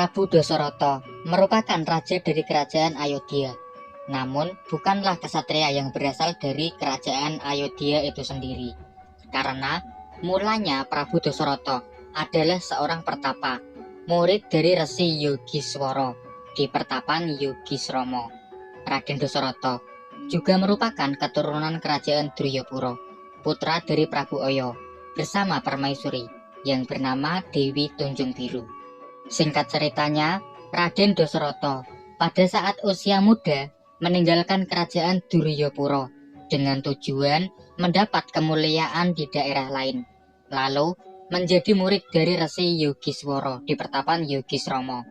Prabu Dasarata merupakan raja dari kerajaan Ayodhya. Namun, bukanlah kesatria yang berasal dari kerajaan Ayodhya itu sendiri. Karena mulanya Prabu Dasarata adalah seorang pertapa, murid dari Resi Yogiswara di pertapan Yogisrama. Raden Dasarata juga merupakan keturunan kerajaan Driyapura, putra dari Prabu Oyo, bersama permaisuri yang bernama Dewi Tunjung Biru. Singkat ceritanya, Raden Dasarata pada saat usia muda meninggalkan kerajaan Driyapura dengan tujuan mendapat kemuliaan di daerah lain, lalu menjadi murid dari Resi Yogiswara di pertapan Yogisrama,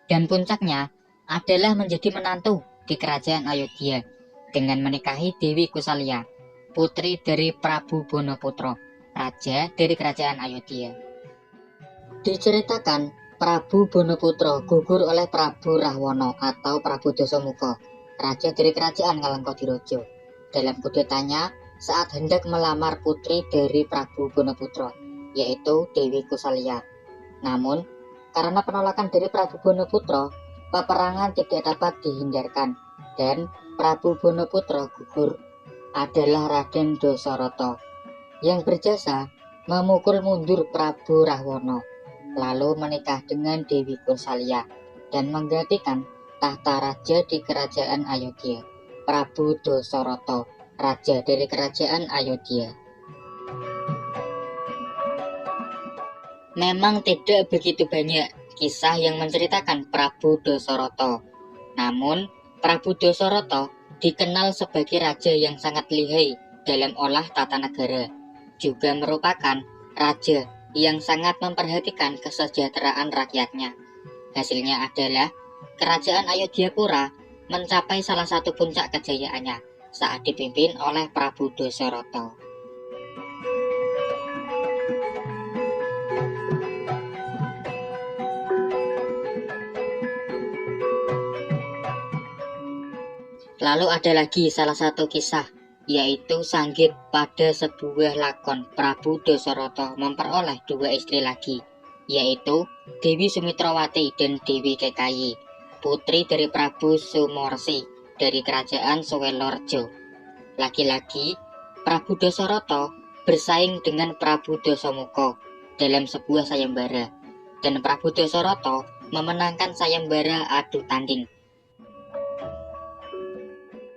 dan puncaknya adalah menjadi menantu di kerajaan Ayodhya dengan menikahi Dewi Kusalya, putri dari Prabu Bonaputro, raja dari kerajaan Ayodhya. Diceritakan Prabu Bonaputro gugur oleh Prabu Rahwana atau Prabu Dasamuka, raja dari kerajaan Ngalengkodirojo, dalam kudetanya saat hendak melamar putri dari Prabu Bonaputro, yaitu Dewi Kusalya. Namun, karena penolakan dari Prabu Bonaputro, peperangan tidak dapat dihindarkan, dan Prabu Bonaputro gugur adalah Raden Dasarata yang berjasa memukul mundur Prabu Rahwana, lalu menikah dengan Dewi Kusalya dan menggantikan tahta raja di kerajaan Ayodhya, Prabu Dasarata, raja dari kerajaan Ayodhya. Memang tidak begitu banyak kisah yang menceritakan Prabu Dasarata. Namun, Prabu Dasarata dikenal sebagai raja yang sangat lihai dalam olah tata negara. Juga merupakan raja yang sangat memperhatikan kesejahteraan rakyatnya. Hasilnya adalah kerajaan Ayodhyapura mencapai salah satu puncak kejayaannya saat dipimpin oleh Prabu Dasarata. Lalu ada lagi salah satu kisah, yaitu Sanggit pada sebuah lakon Prabu Dasarata memperoleh dua istri lagi, yaitu Dewi Sumitrawati dan Dewi Kekayi, putri dari Prabu Sumorsi dari kerajaan Suwelorjo. Lagi-lagi, Prabu Dasarata bersaing dengan Prabu Dasamuka dalam sebuah sayembara, dan Prabu Dasarata memenangkan sayembara adu tanding.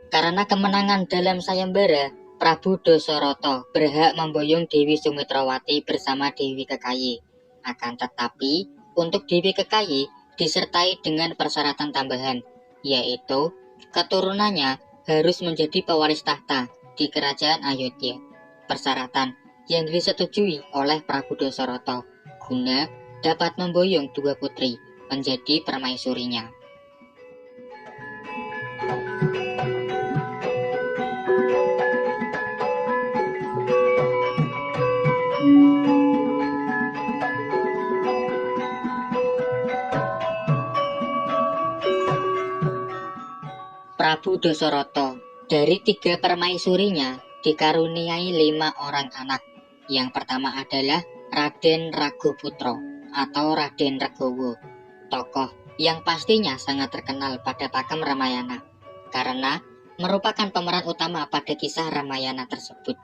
Karena kemenangan dalam sayembara, Prabu Dasarata berhak memboyong Dewi Sumitrawati bersama Dewi Kekayi. Akan tetapi, untuk Dewi Kekayi disertai dengan persyaratan tambahan, yaitu keturunannya harus menjadi pewaris tahta di kerajaan Ayodhya. Persyaratan yang disetujui oleh Prabu Dasarata guna dapat memboyong dua putri menjadi permaisurinya. Prabu Dasarata dari tiga permaisurinya dikaruniai 5 orang anak. Yang pertama adalah Raden Ragoputra atau Raden Regowo, tokoh yang pastinya sangat terkenal pada pakem Ramayana karena merupakan pemeran utama pada kisah Ramayana tersebut.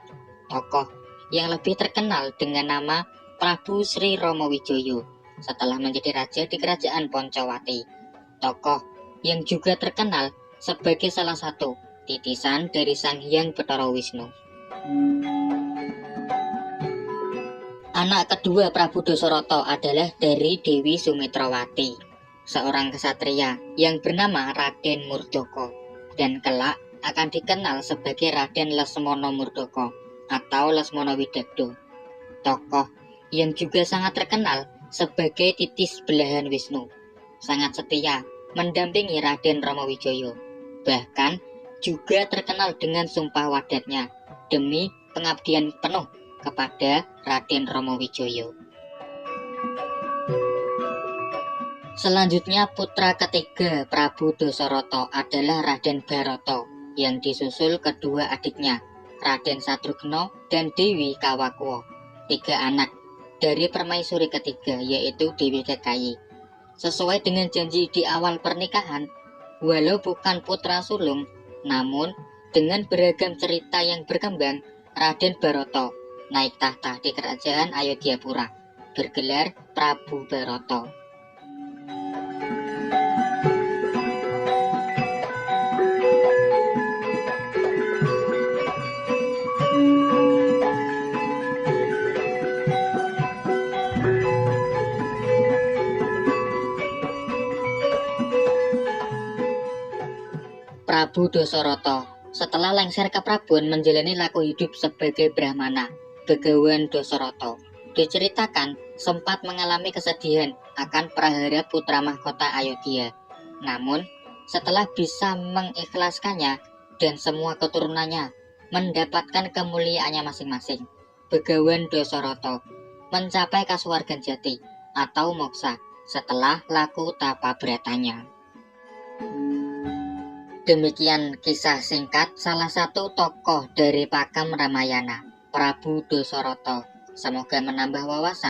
Tokoh yang lebih terkenal dengan nama Prabu Sri Romowijoyo setelah menjadi raja di kerajaan Poncowati. Tokoh yang juga terkenal sebagai salah satu titisan dari Sang Hyang Bathara Wisnu. Anak kedua Prabu Dasarata adalah dari Dewi Sumitrawati, seorang kesatria yang bernama Raden Murdaka, dan kelak akan dikenal sebagai Raden Lesmana Murdaka atau Lesmana Widagdo, tokoh yang juga sangat terkenal sebagai titis belahan Wisnu, sangat setia mendampingi Raden Romowijoyo, bahkan juga terkenal dengan sumpah wadatnya demi pengabdian penuh kepada Raden Romowijoyo. Selanjutnya putra ketiga Prabu Dasarata adalah Raden Barata yang disusul kedua adiknya Raden Satrugna dan Dewi Kawakwa, 3 anak dari permaisuri ketiga yaitu Dewi Kekayi. Sesuai dengan janji di awal pernikahan, walau bukan putra sulung, namun dengan beragam cerita yang berkembang, Raden Baroto naik tahta di kerajaan Ayodhyapura, bergelar Prabu Baroto. Prabu Dasarata setelah lengser ke Prabuan menjalani laku hidup sebagai Brahmana, Begawan Dasarata. Diceritakan sempat mengalami kesedihan akan prahara putra mahkota Ayodhya. Namun, setelah bisa mengikhlaskannya dan semua keturunannya mendapatkan kemuliaannya masing-masing, Begawan Dasarata mencapai kasuwargan jati atau moksa setelah laku tapa bratanya. Demikian kisah singkat salah satu tokoh dari Pakam Ramayana, Prabu Dasarata. Semoga menambah wawasan.